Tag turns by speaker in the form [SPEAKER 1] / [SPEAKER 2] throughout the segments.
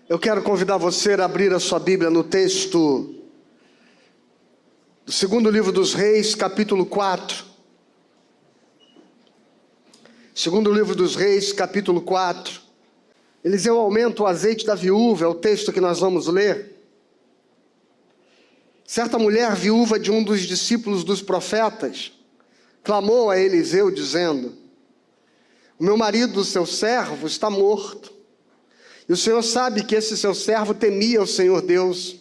[SPEAKER 1] Eu quero convidar você a abrir a sua Bíblia no texto do segundo livro dos Reis, capítulo 4. Segundo livro dos Reis, capítulo 4. Eliseu aumenta o azeite da viúva, é o texto que nós vamos ler. Certa mulher viúva de um dos discípulos dos profetas clamou a Eliseu dizendo: o meu marido, seu servo, está morto. E o Senhor sabe que esse seu servo temia o Senhor Deus.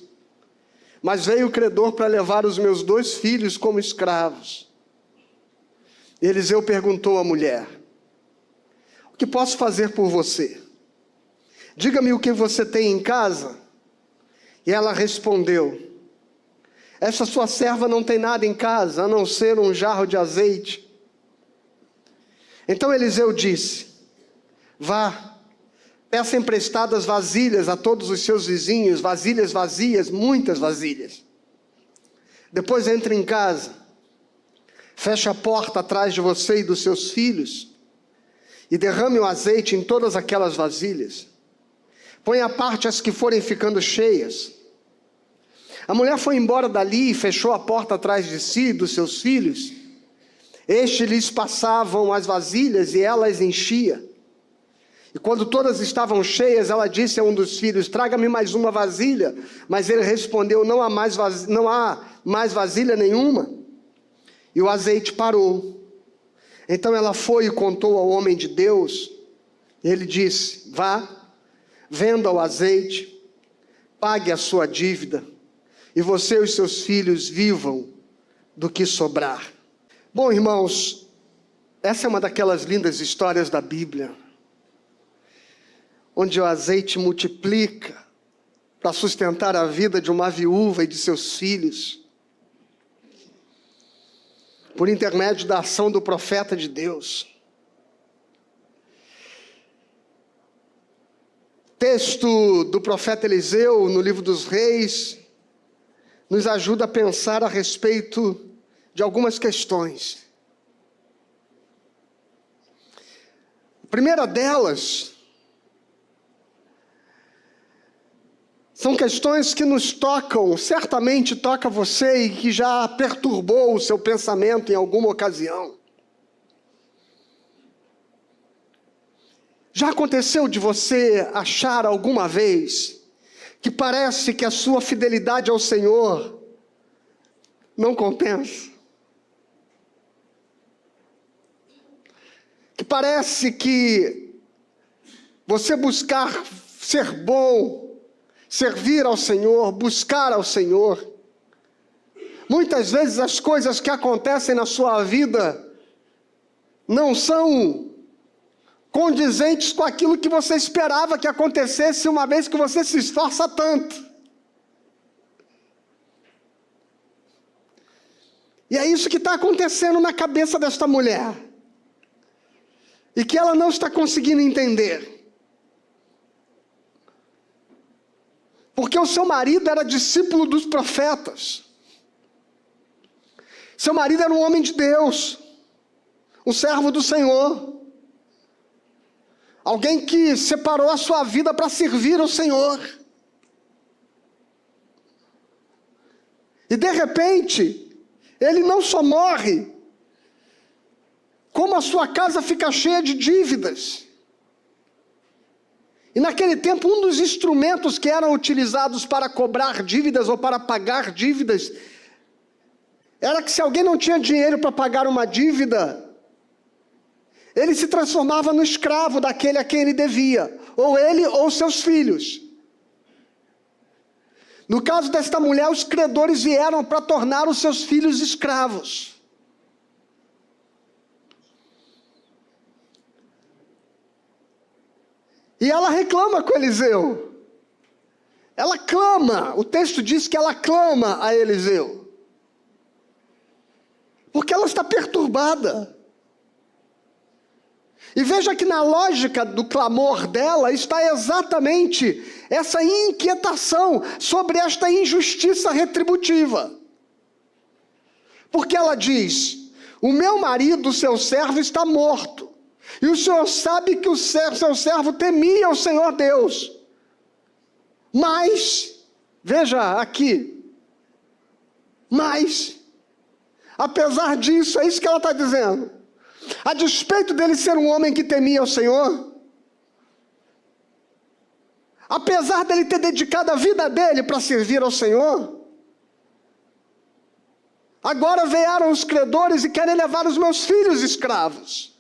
[SPEAKER 1] Mas veio o credor para levar os meus 2 filhos como escravos. E Eliseu perguntou à mulher: o que posso fazer por você? Diga-me o que você tem em casa. E ela respondeu: essa sua serva não tem nada em casa, a não ser um jarro de azeite. Então Eliseu disse: vá, peça emprestadas vasilhas a todos os seus vizinhos, vasilhas vazias, muitas vasilhas. Depois entre em casa, feche a porta atrás de você e dos seus filhos, e derrame o azeite em todas aquelas vasilhas. Põe à parte as que forem ficando cheias. A mulher foi embora dali e fechou a porta atrás de si e dos seus filhos. Estes lhes passavam as vasilhas e ela as enchia. E quando todas estavam cheias, ela disse a um dos filhos: traga-me mais uma vasilha. Mas ele respondeu: não há mais vasilha nenhuma. E o azeite parou. Então ela foi e contou ao homem de Deus. Ele disse: vá, venda o azeite, pague a sua dívida, e você e os seus filhos vivam do que sobrar. Bom, irmãos, essa é uma daquelas lindas histórias da Bíblia, onde o azeite multiplica para sustentar a vida de uma viúva e de seus filhos, por intermédio da ação do profeta de Deus. Texto do profeta Eliseu, no livro dos Reis, nos ajuda a pensar a respeito de algumas questões. A primeira delas são questões que nos tocam, certamente toca você e que já perturbou o seu pensamento em alguma ocasião. Já aconteceu de você achar alguma vez que parece que a sua fidelidade ao Senhor não compensa? Que parece que você buscar ser bom, servir ao Senhor, buscar ao Senhor, muitas vezes as coisas que acontecem na sua vida não são condizentes com aquilo que você esperava que acontecesse, uma vez que você se esforça tanto. E é isso que está acontecendo na cabeça desta mulher, e que ela não está conseguindo entender. Porque o seu marido era discípulo dos profetas. Seu marido era um homem de Deus, um servo do Senhor. Alguém que separou a sua vida para servir ao Senhor. E de repente, ele não só morre, como a sua casa fica cheia de dívidas. E naquele tempo, um dos instrumentos que eram utilizados para cobrar dívidas ou para pagar dívidas, era que se alguém não tinha dinheiro para pagar uma dívida, ele se transformava no escravo daquele a quem ele devia, ou ele ou seus filhos. No caso desta mulher, os credores vieram para tornar os seus filhos escravos. E ela reclama com Eliseu. Ela clama, o texto diz que ela clama a Eliseu, porque ela está perturbada. E veja que na lógica do clamor dela está exatamente essa inquietação sobre esta injustiça retributiva. Porque ela diz: o meu marido, seu servo, está morto, e o Senhor sabe que o seu servo temia o Senhor Deus. Mas, veja aqui, mas, apesar disso, é isso que ela está dizendo, a despeito dele ser um homem que temia o Senhor, apesar dele ter dedicado a vida dele para servir ao Senhor, agora vieram os credores e querem levar os meus filhos escravos.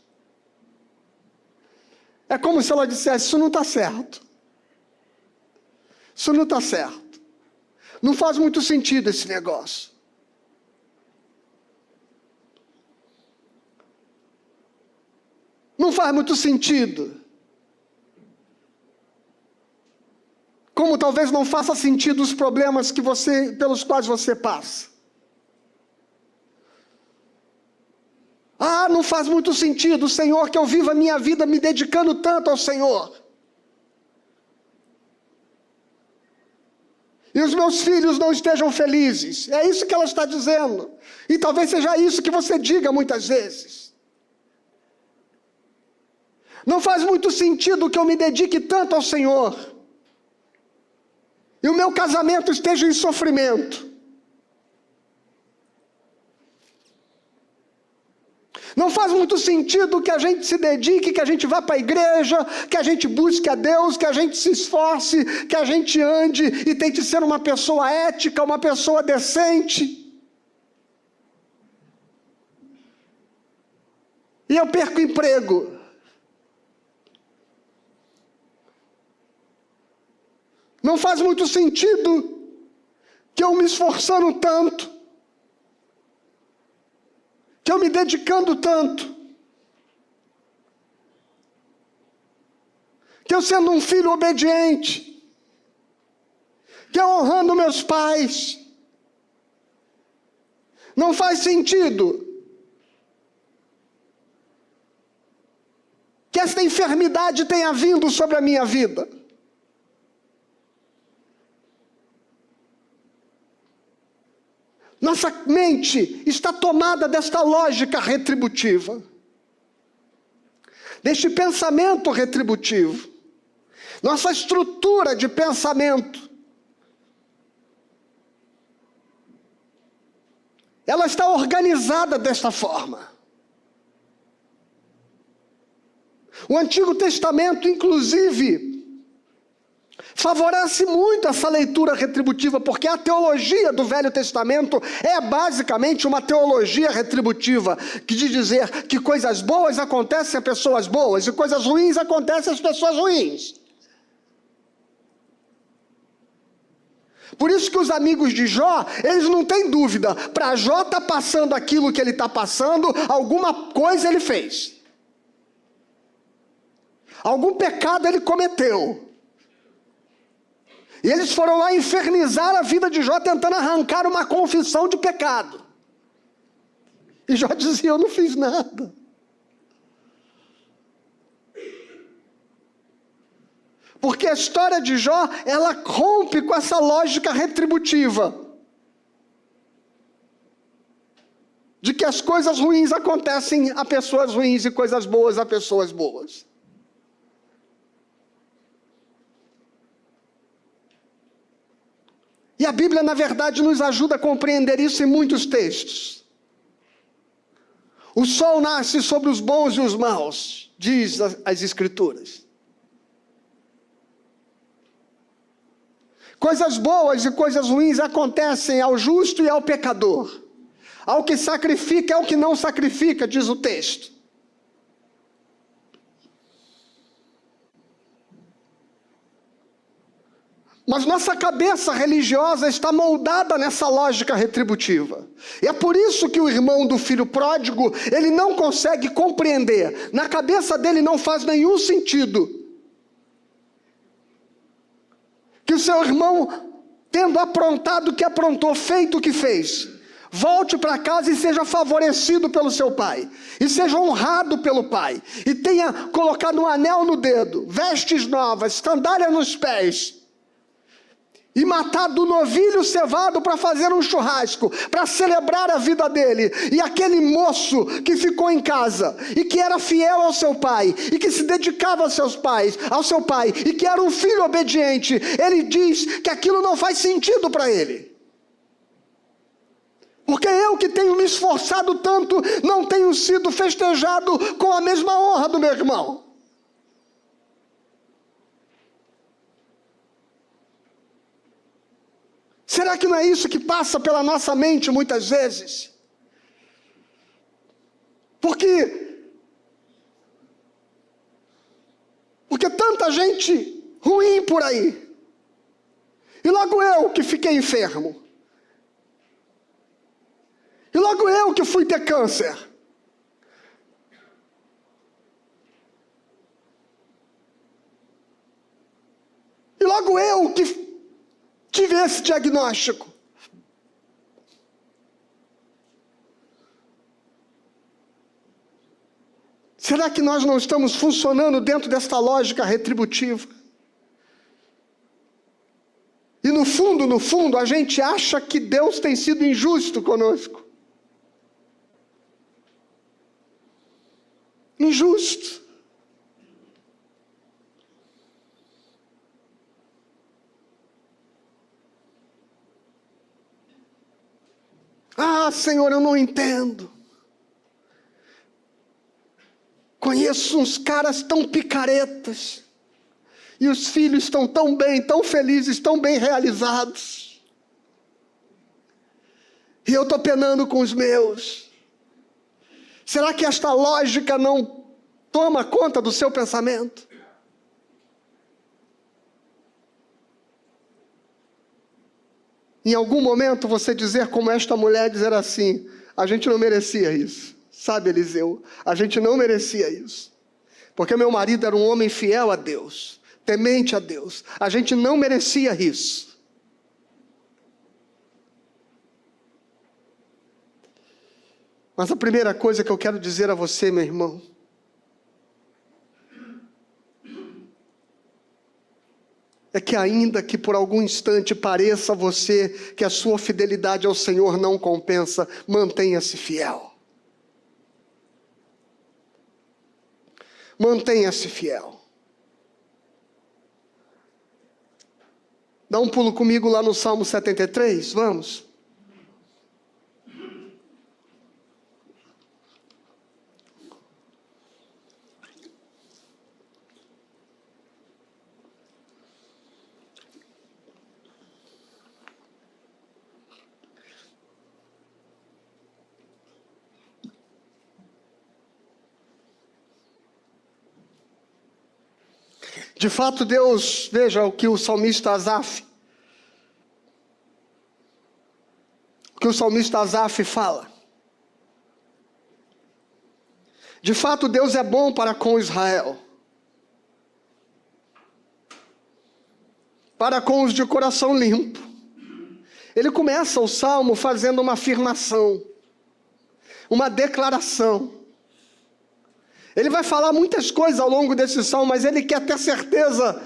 [SPEAKER 1] É como se ela dissesse: isso não está certo. Isso não está certo. Não faz muito sentido esse negócio. Não faz muito sentido. Como talvez não faça sentido os problemas pelos quais você passa. Ah, não faz muito sentido, Senhor, que eu viva a minha vida me dedicando tanto ao Senhor. E os meus filhos não estejam felizes. É isso que ela está dizendo. E talvez seja isso que você diga muitas vezes. Não faz muito sentido que eu me dedique tanto ao Senhor e o meu casamento esteja em sofrimento. Não faz muito sentido que a gente se dedique, que a gente vá para a igreja, que a gente busque a Deus, que a gente se esforce, que a gente ande e tente ser uma pessoa ética, uma pessoa decente. E eu perco o emprego. Não faz muito sentido que eu me esforçando tanto, que eu me dedicando tanto, que eu sendo um filho obediente, que eu honrando meus pais, não faz sentido que esta enfermidade tenha vindo sobre a minha vida. Nossa mente está tomada desta lógica retributiva, deste pensamento retributivo. Nossa estrutura de pensamento, ela está organizada desta forma. O Antigo Testamento, inclusive, favorece muito essa leitura retributiva, porque a teologia do Velho Testamento é basicamente uma teologia retributiva, que de dizer que coisas boas acontecem a pessoas boas e coisas ruins acontecem às pessoas ruins. Por isso que os amigos de Jó, eles não têm dúvida, para Jó estar passando aquilo que ele está passando, alguma coisa ele fez. Algum pecado ele cometeu. E eles foram lá infernizar a vida de Jó, tentando arrancar uma confissão de pecado. E Jó dizia: eu não fiz nada. Porque a história de Jó, ela rompe com essa lógica retributiva, de que as coisas ruins acontecem a pessoas ruins e coisas boas a pessoas boas. E a Bíblia, na verdade, nos ajuda a compreender isso em muitos textos. O sol nasce sobre os bons e os maus, diz as Escrituras. Coisas boas e coisas ruins acontecem ao justo e ao pecador, ao que sacrifica e ao que não sacrifica, diz o texto. Mas nossa cabeça religiosa está moldada nessa lógica retributiva. E é por isso que o irmão do filho pródigo, ele não consegue compreender. Na cabeça dele não faz nenhum sentido que o seu irmão, tendo aprontado o que aprontou, feito o que fez, volte para casa e seja favorecido pelo seu pai, e seja honrado pelo pai, e tenha colocado um anel no dedo, vestes novas, sandália nos pés, e matar do novilho cevado para fazer um churrasco, para celebrar a vida dele. E aquele moço que ficou em casa, e que era fiel ao seu pai, e que se dedicava ao seu pai, e que era um filho obediente, ele diz que aquilo não faz sentido para ele. Porque eu que tenho me esforçado tanto, não tenho sido festejado com a mesma honra do meu irmão. Será que não é isso que passa pela nossa mente muitas vezes? Porque tanta gente ruim por aí. E logo eu que fiquei enfermo. E logo eu que fui ter câncer. E logo eu que tive esse diagnóstico. Será que nós não estamos funcionando dentro desta lógica retributiva? E no fundo, a gente acha que Deus tem sido injusto conosco. Injusto. Ah, Senhor, eu não entendo. Conheço uns caras tão picaretas. E os filhos estão tão bem, tão felizes, tão bem realizados. E eu estou penando com os meus. Será que esta lógica não toma conta do seu pensamento? Em algum momento você dizer como esta mulher, dizer assim: a gente não merecia isso. Sabe, Eliseu, a gente não merecia isso. Porque meu marido era um homem fiel a Deus, temente a Deus. A gente não merecia isso. Mas a primeira coisa que eu quero dizer a você, meu irmão, é que ainda que por algum instante pareça a você que a sua fidelidade ao Senhor não compensa, mantenha-se fiel. Mantenha-se fiel. Dá um pulo comigo lá no Salmo 73, vamos. De fato, Deus, veja o que o salmista Asaf fala. De fato, Deus é bom para com Israel, para com os de coração limpo. Ele começa o salmo fazendo uma afirmação, uma declaração. Ele vai falar muitas coisas ao longo desse salmo, mas ele quer ter certeza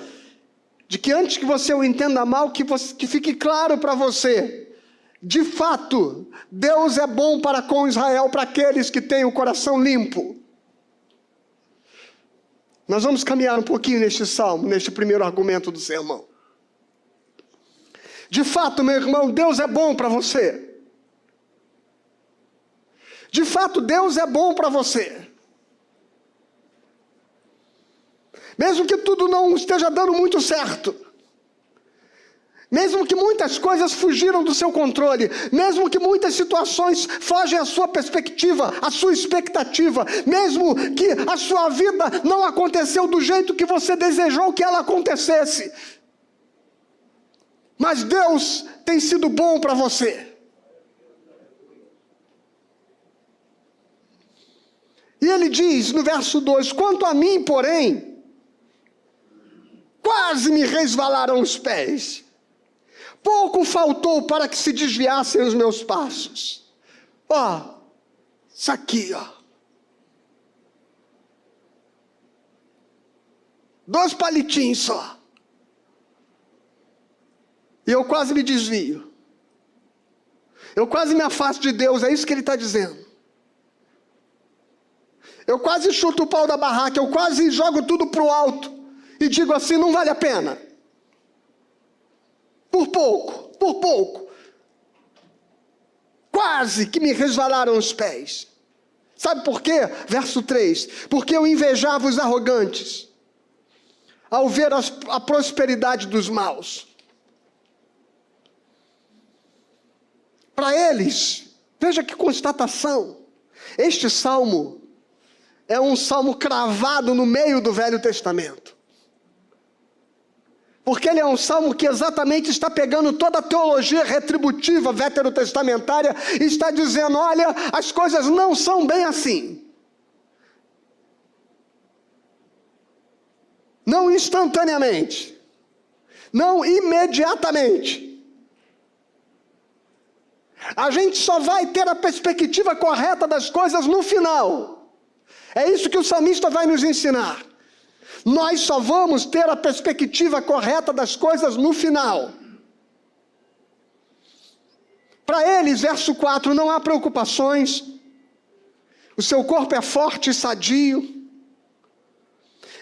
[SPEAKER 1] de que antes que você o entenda mal, que fique claro para você. De fato, Deus é bom para com Israel, para aqueles que têm o coração limpo. Nós vamos caminhar um pouquinho neste salmo, neste primeiro argumento do sermão. De fato, meu irmão, Deus é bom para você. De fato, Deus é bom para você. Mesmo que tudo não esteja dando muito certo, mesmo que muitas coisas fugiram do seu controle, mesmo que muitas situações fogem à sua perspectiva, à sua expectativa, mesmo que a sua vida não aconteceu do jeito que você desejou que ela acontecesse, mas Deus tem sido bom para você. E ele diz no verso 2, quanto a mim, porém, quase me resvalaram os pés. Pouco faltou para que se desviassem os meus passos. Ó, isso aqui, ó. 2 palitinhos só. e eu quase me desvio. Eu quase me afasto de Deus, é isso que ele está dizendo. Eu quase chuto o pau da barraca, eu quase jogo tudo para o alto e digo assim, não vale a pena. Por pouco. Quase que me resvalaram os pés. Sabe por quê? Verso 3. Porque eu invejava os arrogantes, ao ver a prosperidade dos maus. Para eles, veja que constatação. Este salmo é um salmo cravado no meio do Velho Testamento. Porque ele é um salmo que exatamente está pegando toda a teologia retributiva veterotestamentária e está dizendo, olha, as coisas não são bem assim. Não instantaneamente. Não imediatamente. A gente só vai ter a perspectiva correta das coisas no final. É isso que o salmista vai nos ensinar. Nós só vamos ter a perspectiva correta das coisas no final. Para eles, verso 4, não há preocupações. O seu corpo é forte e sadio.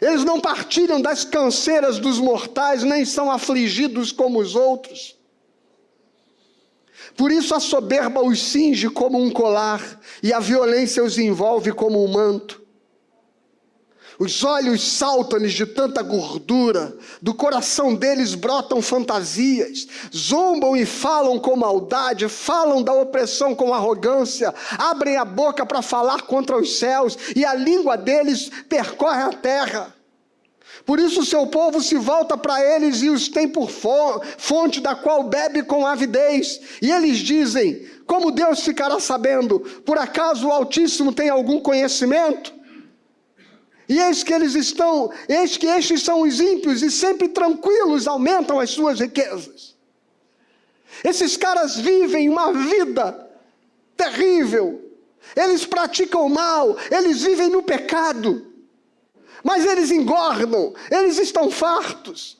[SPEAKER 1] Eles não partilham das canseiras dos mortais, nem são afligidos como os outros. Por isso a soberba os cinge como um colar, e a violência os envolve como um manto. Os olhos saltam-lhes de tanta gordura, do coração deles brotam fantasias, zombam e falam com maldade, falam da opressão com arrogância, abrem a boca para falar contra os céus, e a língua deles percorre a terra. Por isso o seu povo se volta para eles e os tem por fonte da qual bebe com avidez. E eles dizem, como Deus ficará sabendo? Por acaso o Altíssimo tem algum conhecimento? E eis que estes são os ímpios e sempre tranquilos aumentam as suas riquezas. Esses caras vivem uma vida terrível. Eles praticam o mal, eles vivem no pecado. Mas eles engordam, eles estão fartos.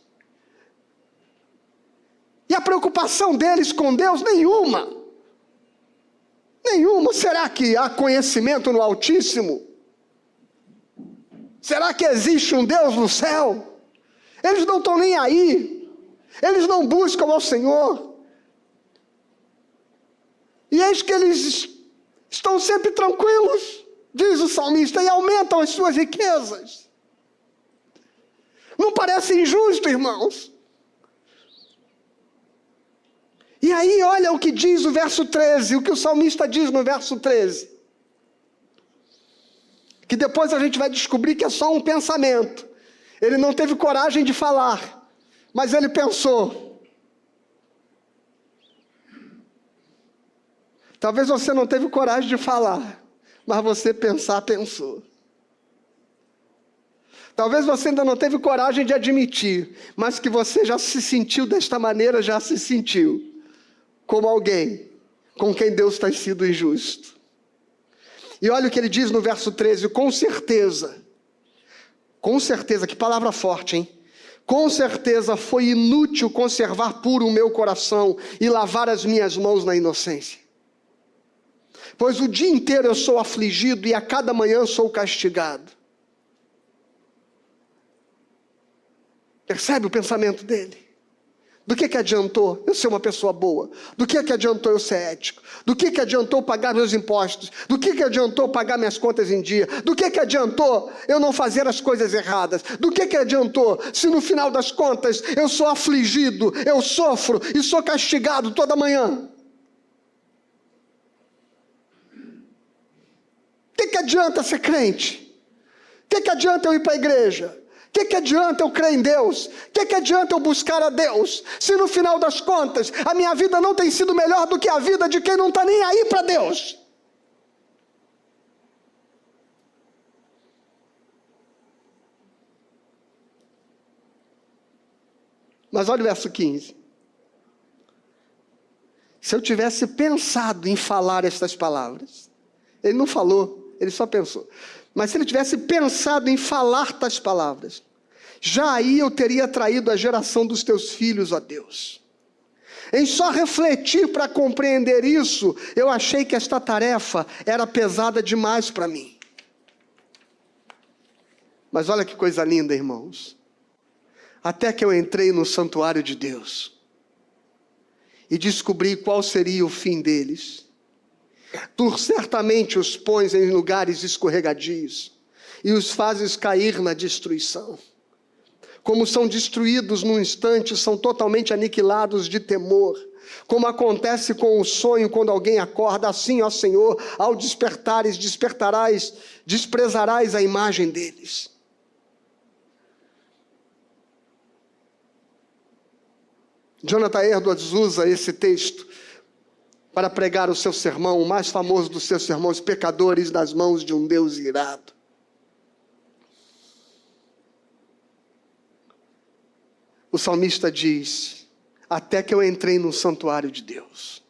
[SPEAKER 1] E a preocupação deles com Deus, nenhuma. Será que há conhecimento no Altíssimo? Será que existe um Deus no céu? Eles não estão nem aí. Eles não buscam ao Senhor. E eis que eles estão sempre tranquilos, diz o salmista, e aumentam as suas riquezas. Não parece injusto, irmãos? E aí, olha o que diz o verso 13, o que o salmista diz no verso 13. Que depois a gente vai descobrir que é só um pensamento. Ele não teve coragem de falar, mas ele pensou. Talvez você não teve coragem de falar, mas você pensou. Talvez você ainda não teve coragem de admitir, mas que você já se sentiu desta maneira, já se sentiu como alguém com quem Deus tem sido injusto. E olha o que ele diz no verso 13, com certeza, que palavra forte, hein? Com certeza foi inútil conservar puro o meu coração e lavar as minhas mãos na inocência. Pois o dia inteiro eu sou afligido e a cada manhã sou castigado. Percebe o pensamento dele? Do que adiantou eu ser uma pessoa boa? Do que adiantou eu ser ético? Do que adiantou pagar meus impostos? Do que adiantou pagar minhas contas em dia? Do que adiantou eu não fazer as coisas erradas? Do que adiantou se no final das contas eu sou afligido, eu sofro e sou castigado toda manhã? O que adianta ser crente? O que adianta eu ir para a igreja? O que adianta eu crer em Deus? O que adianta eu buscar a Deus? Se no final das contas, a minha vida não tem sido melhor do que a vida de quem não está nem aí para Deus. Mas olha o verso 15. Se eu tivesse pensado em falar estas palavras, ele não falou, ele só pensou. Mas se ele tivesse pensado em falar tais palavras, já aí eu teria traído a geração dos teus filhos, ó Deus. Em só refletir para compreender isso, eu achei que esta tarefa era pesada demais para mim. Mas olha que coisa linda, irmãos. Até que eu entrei no santuário de Deus e descobri qual seria o fim deles. Tu certamente os pões em lugares escorregadios e os fazes cair na destruição. Como são destruídos num instante, são totalmente aniquilados de temor. Como acontece com o sonho quando alguém acorda, assim, ó Senhor, ao despertares, desprezarás a imagem deles. Jonathan Edwards usa esse texto para pregar o seu sermão, o mais famoso dos seus sermões, Pecadores nas mãos de um Deus irado. O salmista diz: até que eu entrei no santuário de Deus.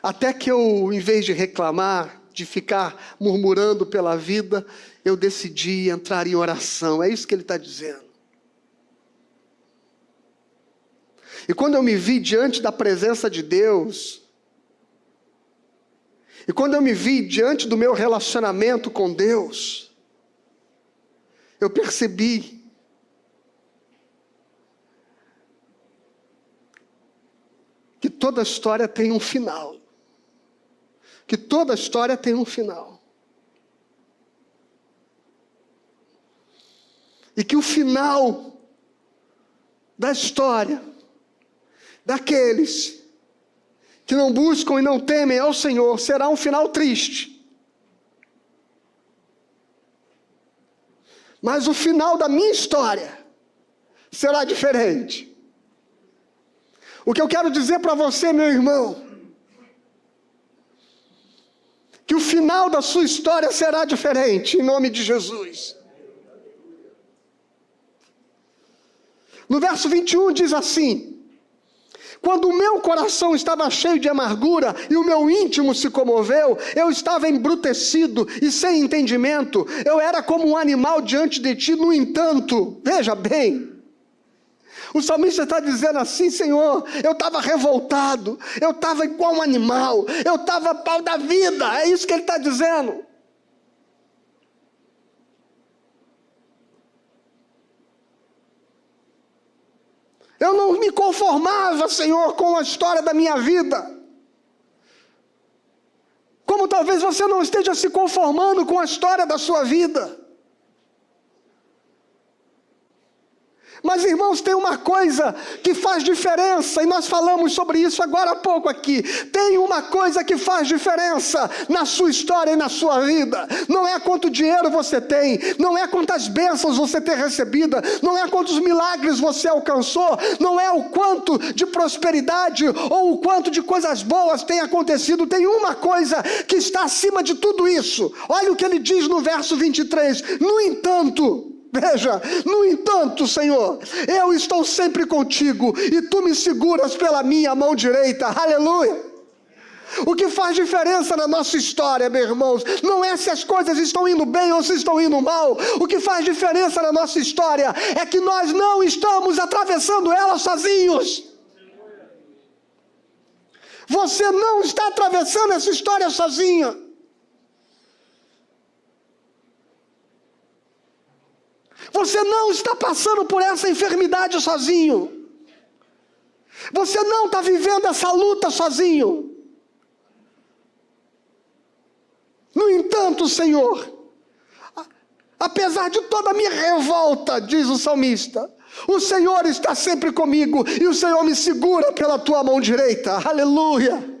[SPEAKER 1] Até que eu, em vez de reclamar, de ficar murmurando pela vida, eu decidi entrar em oração. É isso que ele está dizendo. E quando eu me vi diante da presença de Deus, e quando eu me vi diante do meu relacionamento com Deus, eu percebi que toda história tem um final. Que toda história tem um final. E que o final da história daqueles que não buscam e não temem ao Senhor será um final triste. Mas o final da minha história será diferente. O que eu quero dizer para você, meu irmão, que o final da sua história será diferente, em nome de Jesus. No verso 21 diz assim: quando o meu coração estava cheio de amargura e o meu íntimo se comoveu, eu estava embrutecido e sem entendimento, eu era como um animal diante de ti. No entanto, veja bem, o salmista está dizendo assim: Senhor, eu estava revoltado, eu estava igual um animal, eu estava pau da vida, é isso que ele está dizendo. Eu não me conformava, Senhor, com a história da minha vida. Como talvez você não esteja se conformando com a história da sua vida. Mas, irmãos, tem uma coisa que faz diferença, e nós falamos sobre isso agora há pouco aqui. Tem uma coisa que faz diferença na sua história e na sua vida. Não é quanto dinheiro você tem, não é quantas bênçãos você tem recebida, não é quantos milagres você alcançou, não é o quanto de prosperidade ou o quanto de coisas boas tem acontecido. Tem uma coisa que está acima de tudo isso. Olha o que ele diz no verso 23. No entanto... Veja, no entanto, Senhor, eu estou sempre contigo e tu me seguras pela minha mão direita. Aleluia! O que faz diferença na nossa história, meus irmãos, não é se as coisas estão indo bem ou se estão indo mal. O que faz diferença na nossa história é que nós não estamos atravessando ela sozinhos. Você não está atravessando essa história sozinha. Você não está passando por essa enfermidade sozinho. Você não está vivendo essa luta sozinho. No entanto, Senhor, apesar de toda a minha revolta, diz o salmista, o Senhor está sempre comigo e o Senhor me segura pela tua mão direita. Aleluia!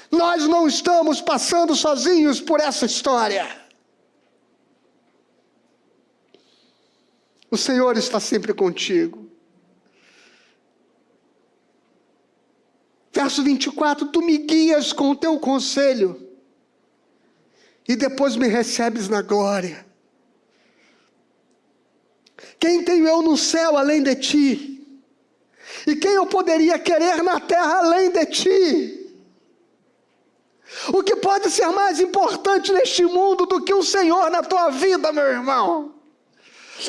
[SPEAKER 1] Nós não estamos passando sozinhos por essa história. O Senhor está sempre contigo. Verso 24, tu me guias com o teu conselho e depois me recebes na glória. Quem tenho eu no céu além de ti? E quem eu poderia querer na terra além de ti? O que pode ser mais importante neste mundo do que o Senhor na tua vida, meu irmão?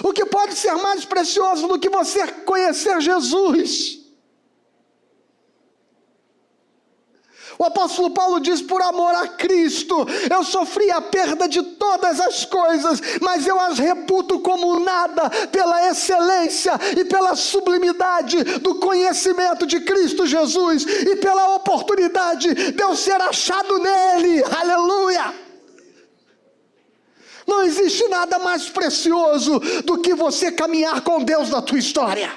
[SPEAKER 1] O que pode ser mais precioso do que você conhecer Jesus? O apóstolo Paulo diz: por amor a Cristo, eu sofri a perda de todas as coisas, mas eu as reputo como nada pela excelência e pela sublimidade do conhecimento de Cristo Jesus e pela oportunidade de eu ser achado nele. Aleluia! Não existe nada mais precioso do que você caminhar com Deus na tua história,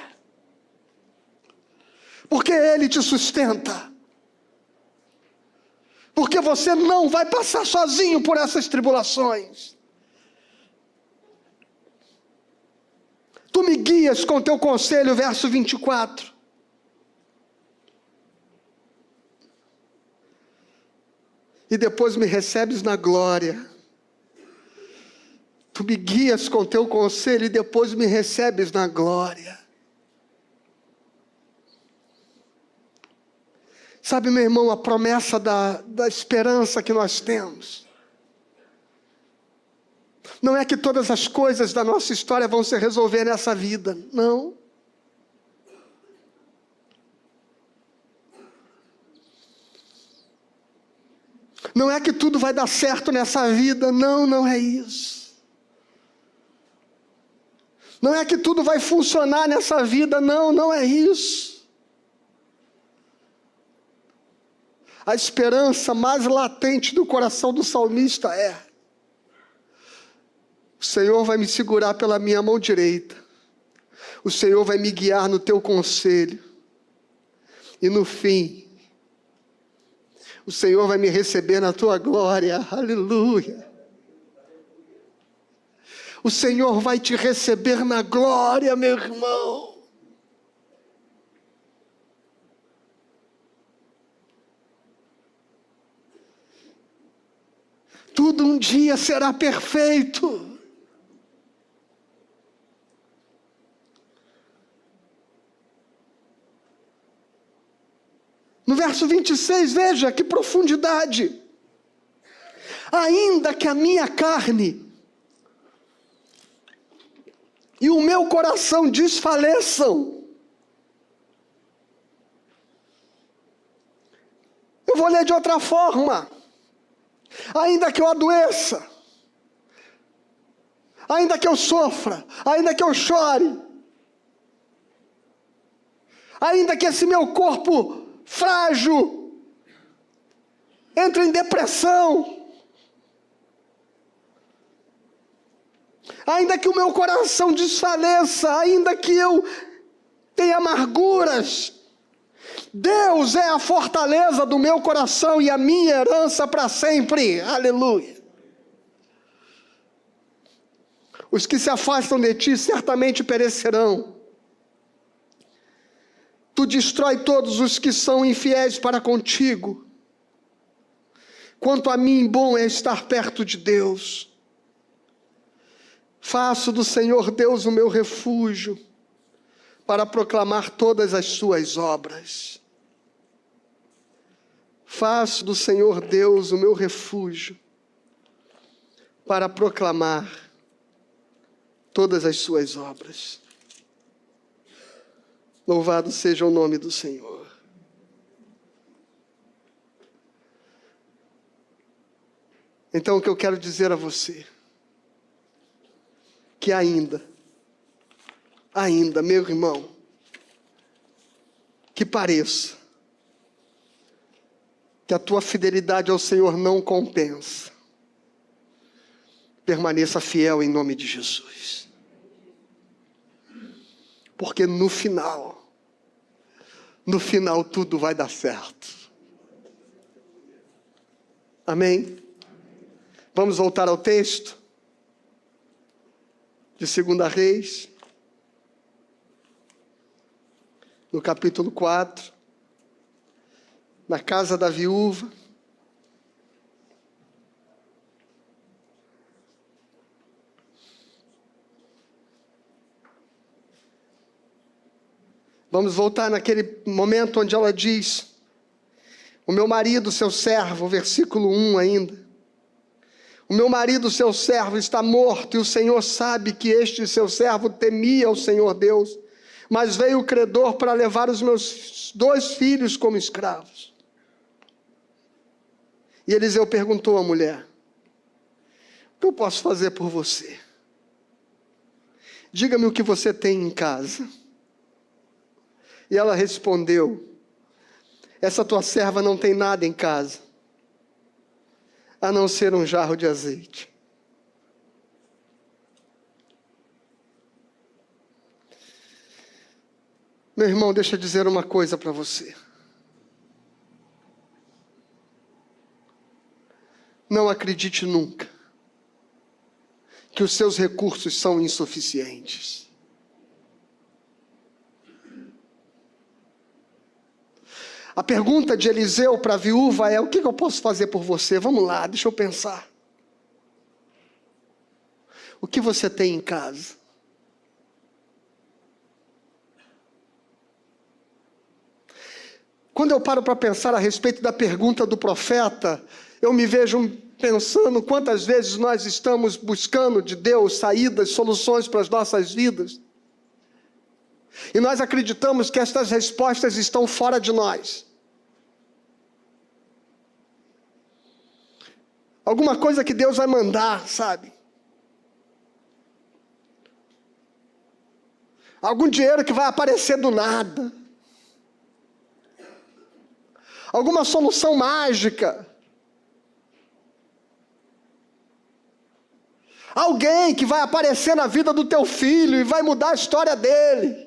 [SPEAKER 1] porque Ele te sustenta. Porque você não vai passar sozinho por essas tribulações. Tu me guias com teu conselho, verso 24. E depois me recebes na glória. Tu me guias com teu conselho e depois me recebes na glória. Sabe, meu irmão, a promessa da esperança que nós temos não é que todas as coisas da nossa história vão se resolver nessa vida, não. Não é que tudo vai dar certo nessa vida, não, não é isso. Não é que tudo vai funcionar nessa vida, não, não é isso. A esperança mais latente do coração do salmista é: o Senhor vai me segurar pela minha mão direita, o Senhor vai me guiar no teu conselho, e no fim, o Senhor vai me receber na tua glória. Aleluia! O Senhor vai te receber na glória, meu irmão. Tudo um dia será perfeito. No verso 26, veja que profundidade. Ainda que a minha carne e o meu coração desfaleçam. Eu vou ler de outra forma. Ainda que eu adoeça, ainda que eu sofra, ainda que eu chore, ainda que esse meu corpo frágil entre em depressão, ainda que o meu coração desfaleça, ainda que eu tenha amarguras, Deus é a fortaleza do meu coração e a minha herança para sempre. Aleluia. Os que se afastam de ti certamente perecerão. Tu destrói todos os que são infiéis para contigo. Quanto a mim, bom é estar perto de Deus. Faço do Senhor Deus o meu refúgio, para proclamar todas as suas obras. Faço do Senhor Deus o meu refúgio, para proclamar todas as suas obras. Louvado seja o nome do Senhor. Então o que eu quero dizer a você, que ainda, meu irmão, que pareça que a tua fidelidade ao Senhor não compensa, permaneça fiel em nome de Jesus. Porque no final tudo vai dar certo. Amém? Vamos voltar ao texto de 2 Reis, no capítulo 4, na casa da viúva. Vamos voltar naquele momento onde ela diz: o meu marido, seu servo, versículo 1 ainda. O meu marido, seu servo, está morto, e o Senhor sabe que este seu servo temia o Senhor Deus, mas veio o credor para levar os meus 2 filhos como escravos. E Eliseu perguntou à mulher: o que eu posso fazer por você? Diga-me o que você tem em casa. E ela respondeu: essa tua serva não tem nada em casa, a não ser um jarro de azeite. Meu irmão, deixa eu dizer uma coisa para você. Não acredite nunca que os seus recursos são insuficientes. A pergunta de Eliseu para a viúva é: o que eu posso fazer por você? Vamos lá, deixa eu pensar. O que você tem em casa? Quando eu paro para pensar a respeito da pergunta do profeta, eu me vejo pensando quantas vezes nós estamos buscando de Deus saídas, soluções para as nossas vidas. E nós acreditamos que estas respostas estão fora de nós. Alguma coisa que Deus vai mandar, sabe? Algum dinheiro que vai aparecer do nada. Alguma solução mágica. Alguém que vai aparecer na vida do teu filho e vai mudar a história dele.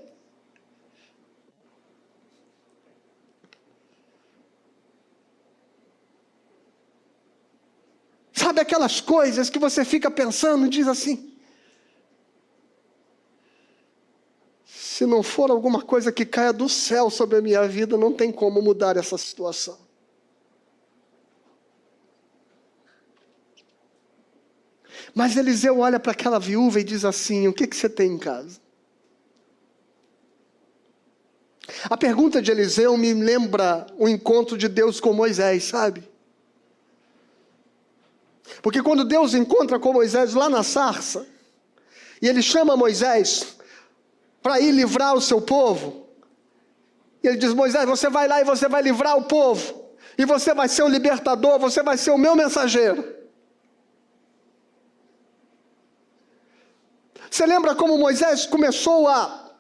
[SPEAKER 1] Sabe aquelas coisas que você fica pensando e diz assim: se não for alguma coisa que caia do céu sobre a minha vida, não tem como mudar essa situação. Mas Eliseu olha para aquela viúva e diz assim: o que você tem em casa? A pergunta de Eliseu me lembra o encontro de Deus com Moisés, sabe? Porque quando Deus encontra com Moisés lá na sarça, e ele chama Moisés para ir livrar o seu povo, e ele diz: Moisés, você vai lá e você vai livrar o povo, e você vai ser o libertador, você vai ser o meu mensageiro. Você lembra como Moisés começou a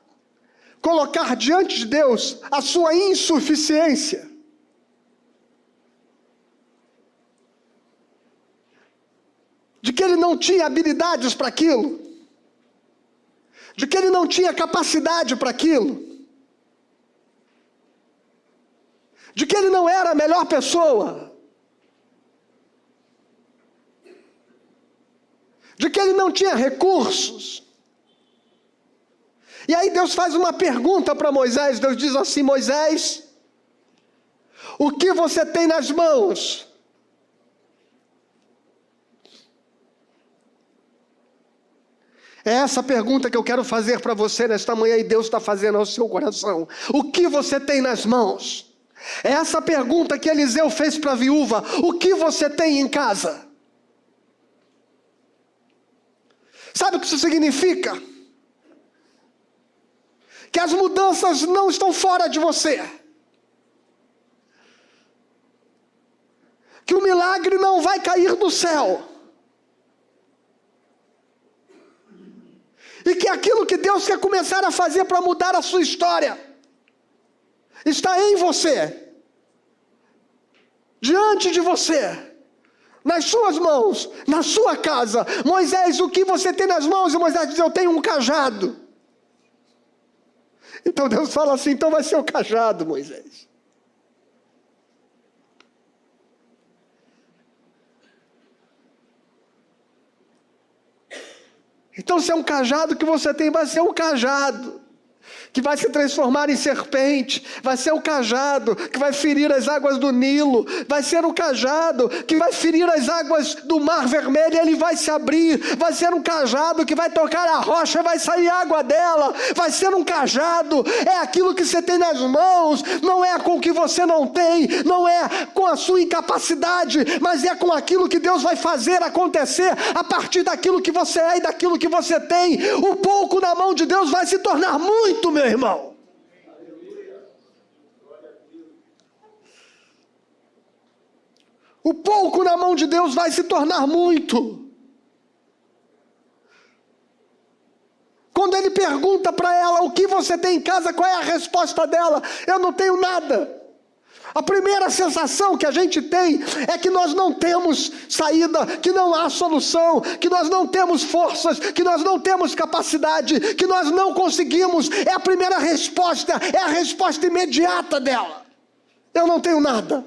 [SPEAKER 1] colocar diante de Deus a sua insuficiência? De que ele não tinha habilidades para aquilo, de que ele não tinha capacidade para aquilo, de que ele não era a melhor pessoa, de que ele não tinha recursos. E aí Deus faz uma pergunta para Moisés. Deus diz assim: Moisés, o que você tem nas mãos? É essa pergunta que eu quero fazer para você nesta manhã, e Deus está fazendo ao seu coração. O que você tem nas mãos? É essa pergunta que Eliseu fez para a viúva: o que você tem em casa? Sabe o que isso significa? Que as mudanças não estão fora de você. Que o milagre não vai cair do céu. E que aquilo que Deus quer começar a fazer para mudar a sua história está em você, diante de você, nas suas mãos, na sua casa. Moisés, o que você tem nas mãos? E Moisés diz: eu tenho um cajado. Então Deus fala assim: então vai ser o cajado, Moisés. Então se é um cajado que você tem, vai ser um cajado. que vai se transformar em serpente, vai ser o cajado que vai ferir as águas do Nilo, vai ser o cajado que vai ferir as águas do Mar Vermelho, e ele vai se abrir, vai ser um cajado que vai tocar a rocha, vai sair água dela, vai ser um cajado, é aquilo que você tem nas mãos, não é com o que você não tem, não é com a sua incapacidade, mas é com aquilo que Deus vai fazer acontecer, a partir daquilo que você é e daquilo que você tem. O pouco na mão de Deus vai se tornar muito, meu irmão. O pouco na mão de Deus vai se tornar muito. Quando ele pergunta para ela o que você tem em casa, qual é a resposta dela? Eu não tenho nada. A primeira sensação que a gente tem é que nós não temos saída, que não há solução, que nós não temos forças, que nós não temos capacidade, que nós não conseguimos. É a primeira resposta, é a resposta imediata dela. Eu não tenho nada.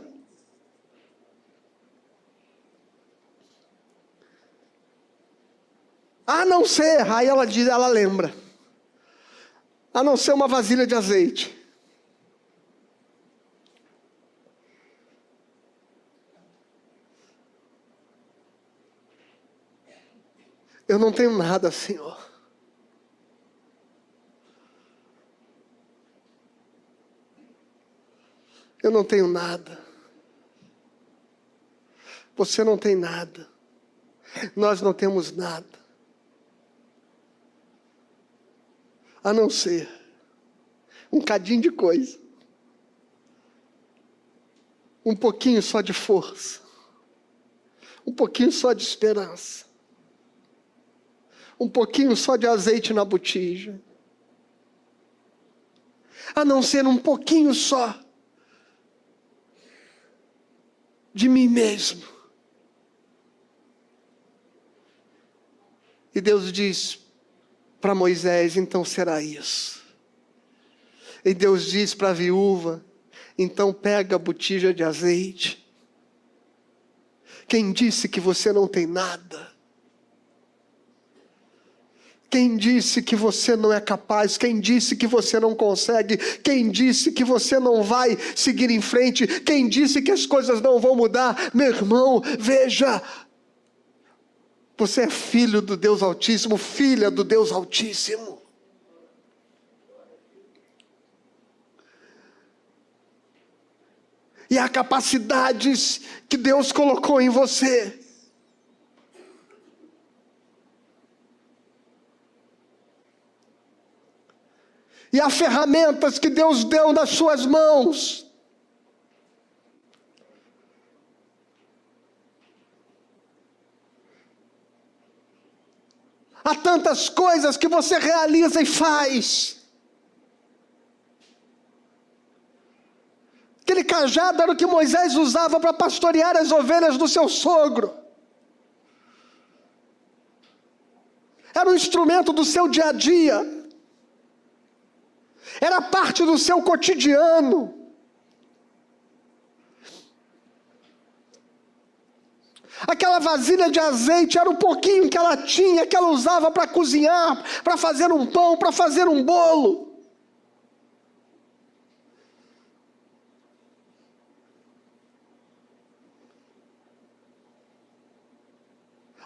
[SPEAKER 1] A não ser, aí ela diz, ela lembra, a não ser uma vasilha de azeite. Eu não tenho nada, Senhor. Eu não tenho nada. Você não tem nada. Nós não temos nada. A não ser um cadinho de coisa. Um pouquinho só de força. Um pouquinho só de esperança. Um pouquinho só de azeite na botija. A não ser um pouquinho só de mim mesmo. E Deus diz para Moisés, então será isso. E Deus diz para a viúva, então pega a botija de azeite. Quem disse que você não tem nada? Quem disse que você não é capaz? Quem disse que você não consegue? Quem disse que você não vai seguir em frente? Quem disse que as coisas não vão mudar? Meu irmão, veja, você é filho do Deus Altíssimo, filha do Deus Altíssimo. E há capacidades que Deus colocou em você. E há ferramentas que Deus deu nas suas mãos. Há tantas coisas que você realiza e faz. Aquele cajado era o que Moisés usava para pastorear as ovelhas do seu sogro. Era um instrumento do seu dia a dia. Era parte do seu cotidiano. Aquela vasilha de azeite era um pouquinho que ela tinha, que ela usava para cozinhar, para fazer um pão, para fazer um bolo.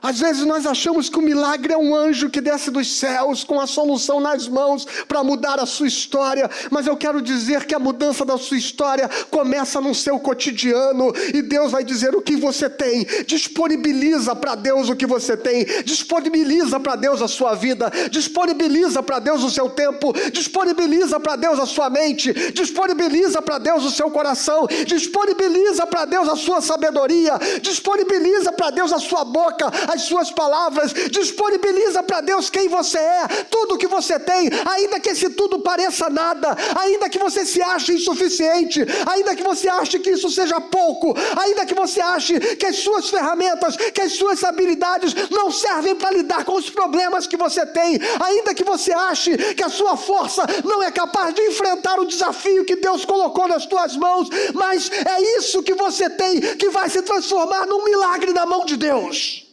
[SPEAKER 1] Às vezes nós achamos que o milagre é um anjo que desce dos céus com a solução nas mãos para mudar a sua história. Mas eu quero dizer que a mudança da sua história começa no seu cotidiano. E Deus vai dizer o que você tem. Disponibiliza para Deus o que você tem. Disponibiliza para Deus a sua vida. Disponibiliza para Deus o seu tempo. Disponibiliza para Deus a sua mente. Disponibiliza para Deus o seu coração. Disponibiliza para Deus a sua sabedoria. Disponibiliza para Deus a sua boca, as suas palavras. Disponibiliza para Deus quem você é, tudo que você tem, ainda que esse tudo pareça nada, ainda que você se ache insuficiente, ainda que você ache que isso seja pouco, ainda que você ache que as suas ferramentas, que as suas habilidades não servem para lidar com os problemas que você tem, ainda que você ache que a sua força não é capaz de enfrentar o desafio que Deus colocou nas tuas mãos, mas é isso que você tem que vai se transformar num milagre na mão de Deus.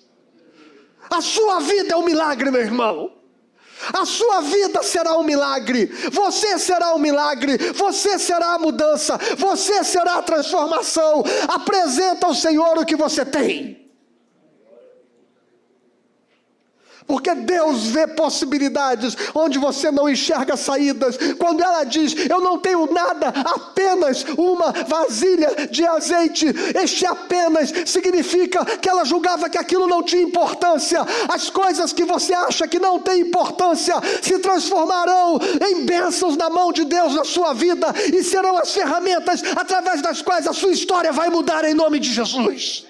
[SPEAKER 1] A sua vida é um milagre, meu irmão. A sua vida será um milagre, você será um milagre, você será a mudança, você será a transformação. Apresenta ao Senhor o que você tem. Porque Deus vê possibilidades onde você não enxerga saídas. Quando ela diz, eu não tenho nada, apenas uma vasilha de azeite. Este apenas significa que ela julgava que aquilo não tinha importância. As coisas que você acha que não têm importância se transformarão em bênçãos na mão de Deus na sua vida. E serão as ferramentas através das quais a sua história vai mudar em nome de Jesus.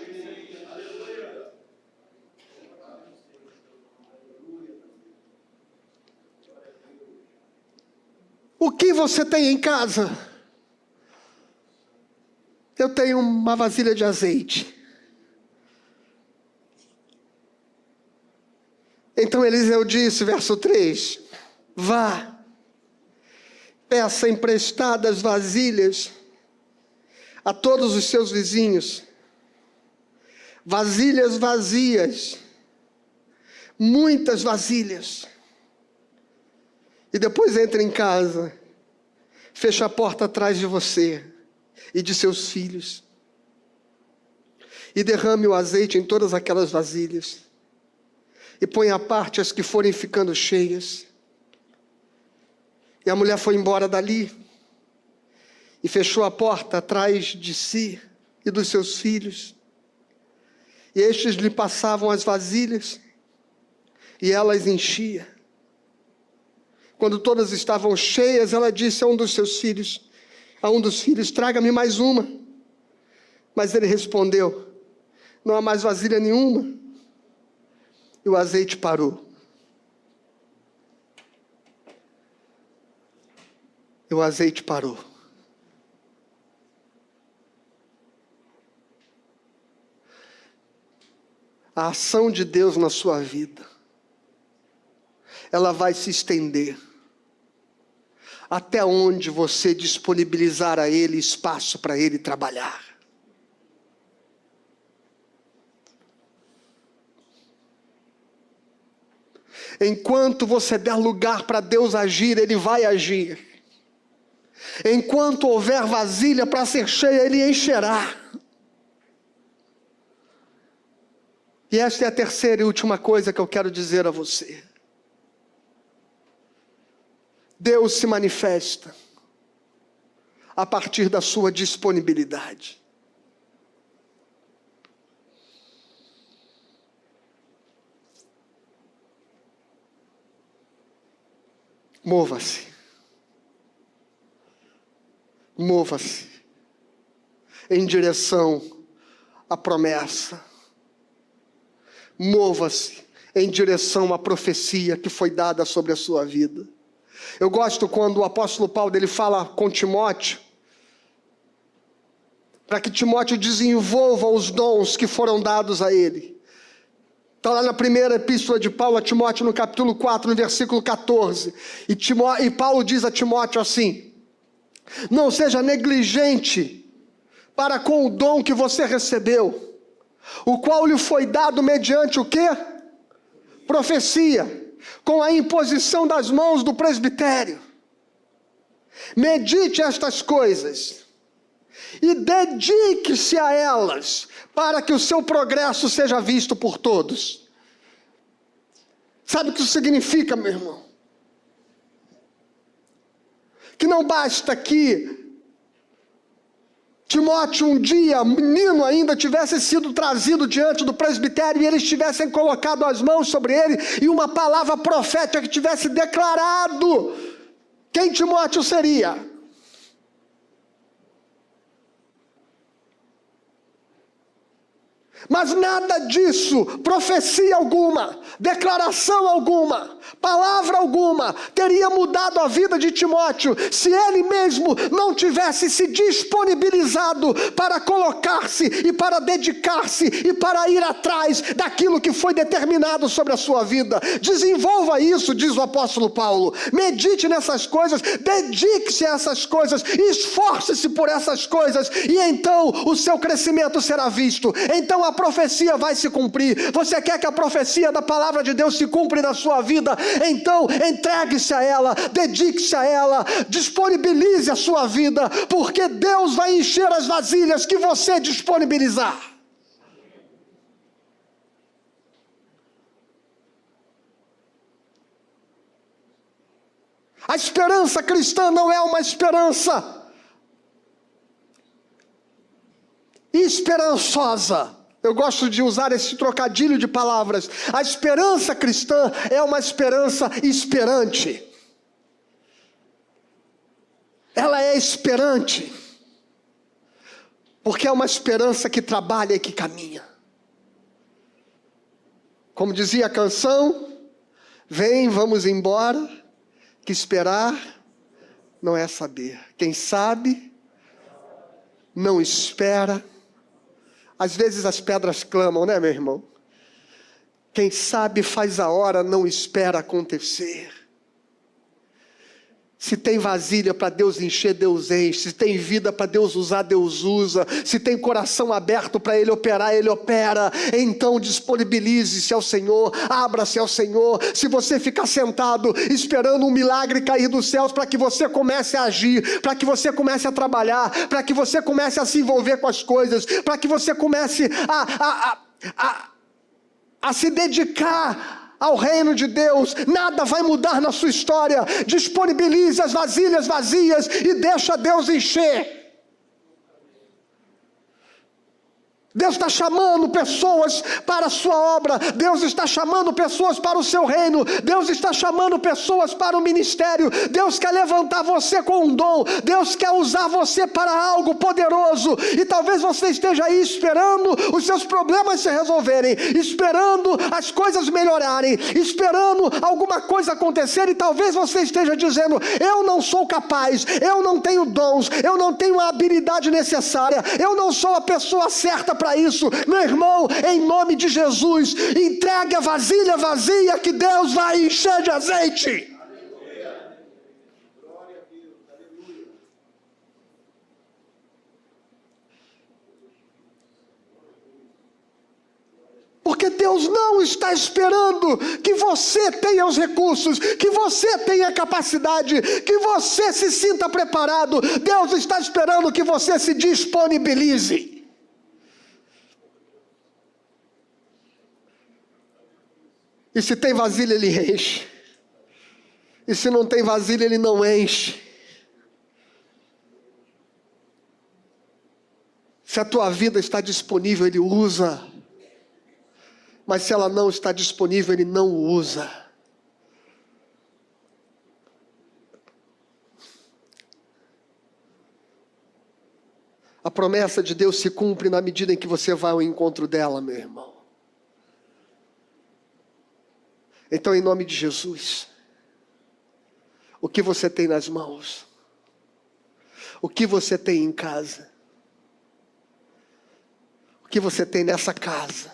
[SPEAKER 1] O que você tem em casa? Eu tenho uma vasilha de azeite. Então Eliseu disse, verso 3, vá, peça emprestadas vasilhas a todos os seus vizinhos, vasilhas vazias, muitas vasilhas. E depois entre em casa, fecha a porta atrás de você e de seus filhos. E derrame o azeite em todas aquelas vasilhas. E põe à parte as que forem ficando cheias. E a mulher foi embora dali. E fechou a porta atrás de si e dos seus filhos. E estes lhe passavam as vasilhas. E ela as enchia. Quando todas estavam cheias, ela disse a um dos filhos, traga-me mais uma. Mas ele respondeu, não há mais vasilha nenhuma. E o azeite parou. E o azeite parou. A ação de Deus na sua vida, ela vai se estender até onde você disponibilizar a Ele espaço para Ele trabalhar. Enquanto você der lugar para Deus agir, Ele vai agir. Enquanto houver vasilha para ser cheia, Ele encherá. E esta é a terceira e última coisa que eu quero dizer a você. Deus se manifesta a partir da sua disponibilidade. Mova-se. Mova-se em direção à promessa. Mova-se em direção à profecia que foi dada sobre a sua vida. Eu gosto quando o apóstolo Paulo ele fala com Timóteo, para que Timóteo desenvolva os dons que foram dados a ele. Está lá na primeira epístola de Paulo a Timóteo, no capítulo 4, no versículo 14. E Paulo diz a Timóteo assim, não seja negligente para com o dom que você recebeu, o qual lhe foi dado mediante o quê? Profecia. Com a imposição das mãos do presbitério. Medite estas coisas e dedique-se a elas, para que o seu progresso seja visto por todos. Sabe o que isso significa, meu irmão? Que não basta que Timóteo um dia, menino ainda, tivesse sido trazido diante do presbitério e eles tivessem colocado as mãos sobre ele e uma palavra profética que tivesse declarado quem Timóteo seria. Mas nada disso, profecia alguma, declaração alguma, palavra alguma, teria mudado a vida de Timóteo, se ele mesmo não tivesse se disponibilizado para colocar-se e para dedicar-se e para ir atrás daquilo que foi determinado sobre a sua vida. Desenvolva isso, diz o apóstolo Paulo, medite nessas coisas, dedique-se a essas coisas, esforce-se por essas coisas, e então o seu crescimento será visto, então a profecia profecia vai se cumprir. Você quer que a profecia da palavra de Deus se cumpra na sua vida? Então entregue-se a ela, dedique-se a ela, disponibilize a sua vida, porque Deus vai encher as vasilhas que você disponibilizar. A esperança cristã não é uma esperança esperançosa. Eu gosto de usar esse trocadilho de palavras. A esperança cristã é uma esperança esperante. Ela é esperante, porque é uma esperança que trabalha e que caminha. Como dizia a canção, vem, vamos embora, que esperar não é saber. Quem sabe, não espera. Às vezes as pedras clamam, né, meu irmão? Quem sabe faz a hora, não espera acontecer. Se tem vasilha para Deus encher, Deus enche. Se tem vida para Deus usar, Deus usa. Se tem coração aberto para Ele operar, Ele opera. Então disponibilize-se ao Senhor, abra-se ao Senhor. Se você ficar sentado esperando um milagre cair dos céus para que você comece a agir, para que você comece a trabalhar, para que você comece a se envolver com as coisas, para que você comece a se dedicar ao reino de Deus, nada vai mudar na sua história. Disponibilize as vasilhas vazias e deixa Deus encher. Deus está chamando pessoas para a sua obra. Deus está chamando pessoas para o seu reino. Deus está chamando pessoas para o ministério. Deus quer levantar você com um dom. Deus quer usar você para algo poderoso. E talvez você esteja aí esperando os seus problemas se resolverem, esperando as coisas melhorarem, esperando alguma coisa acontecer. E talvez você esteja dizendo: eu não sou capaz, eu não tenho dons, eu não tenho a habilidade necessária, eu não sou a pessoa certa para isso. Meu irmão, em nome de Jesus, entregue a vasilha vazia que Deus vai encher de azeite. Porque Deus não está esperando que você tenha os recursos, que você tenha a capacidade, que você se sinta preparado. Deus está esperando que você se disponibilize. E se tem vasilha, Ele enche. E se não tem vasilha, Ele não enche. Se a tua vida está disponível, Ele usa. Mas se ela não está disponível, Ele não usa. A promessa de Deus se cumpre na medida em que você vai ao encontro dela, meu irmão. Então, em nome de Jesus, o que você tem nas mãos? O que você tem em casa? O que você tem nessa casa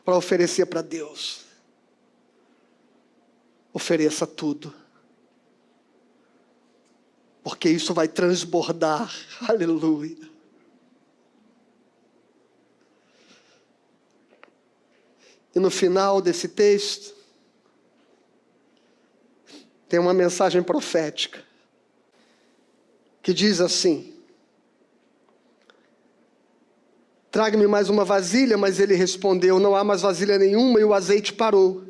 [SPEAKER 1] para oferecer para Deus? Ofereça tudo, porque isso vai transbordar. Aleluia. E no final desse texto, tem uma mensagem profética, que diz assim: traga-me mais uma vasilha, mas ele respondeu: não há mais vasilha nenhuma, e o azeite parou.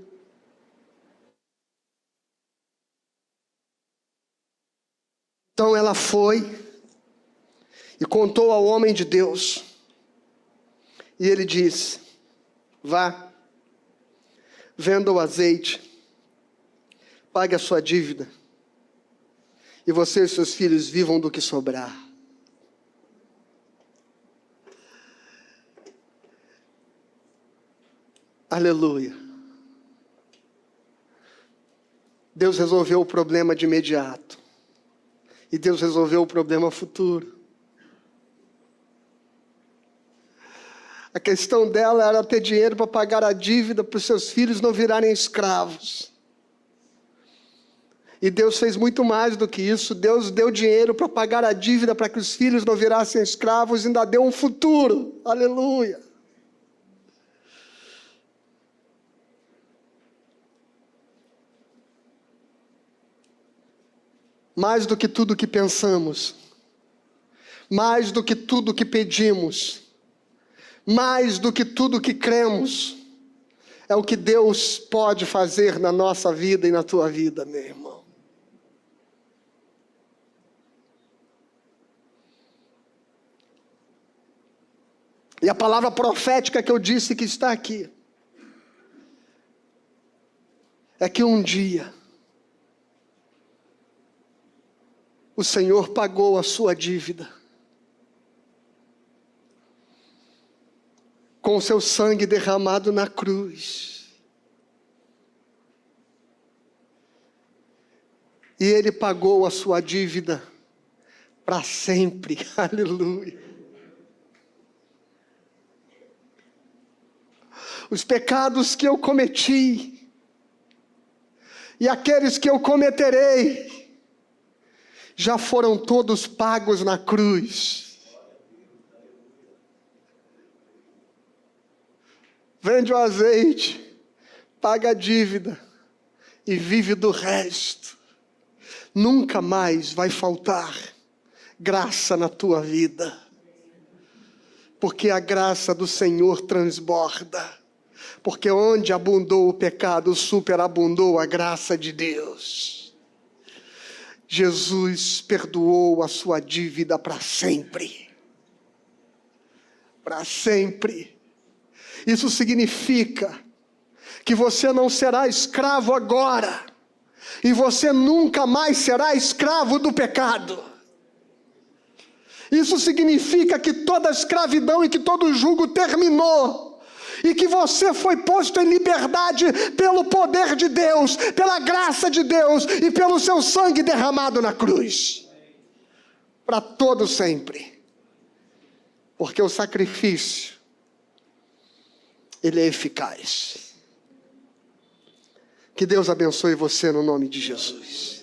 [SPEAKER 1] Então ela foi e contou ao homem de Deus, e ele disse: vá, venda o azeite, pague a sua dívida, e você e seus filhos vivam do que sobrar. Aleluia. Deus resolveu o problema de imediato, e Deus resolveu o problema futuro. A questão dela era ter dinheiro para pagar a dívida para os seus filhos não virarem escravos. E Deus fez muito mais do que isso. Deus deu dinheiro para pagar a dívida para que os filhos não virassem escravos e ainda deu um futuro. Aleluia. mais do que tudo que pensamos, mais do que tudo que pedimos, mais do que tudo que cremos, é o que Deus pode fazer na nossa vida e na tua vida, meu irmão. E a palavra profética que eu disse que está aqui, é que um dia, o Senhor pagou a sua dívida, com o seu sangue derramado na cruz. E Ele pagou a sua dívida para sempre. Aleluia. Os pecados que eu cometi e aqueles que eu cometerei já foram todos pagos na cruz. Vende o azeite, paga a dívida e vive do resto. Nunca mais vai faltar graça na tua vida, porque a graça do Senhor transborda. Porque onde abundou o pecado, superabundou a graça de Deus. Jesus perdoou a sua dívida para sempre. Para sempre. Isso significa que você não será escravo agora, e você nunca mais será escravo do pecado. Isso significa que toda escravidão e que todo jugo terminou, e que você foi posto em liberdade pelo poder de Deus, pela graça de Deus e pelo seu sangue derramado na cruz, para todo sempre. Porque o sacrifício, ele é eficaz. Que Deus abençoe você no nome de Jesus.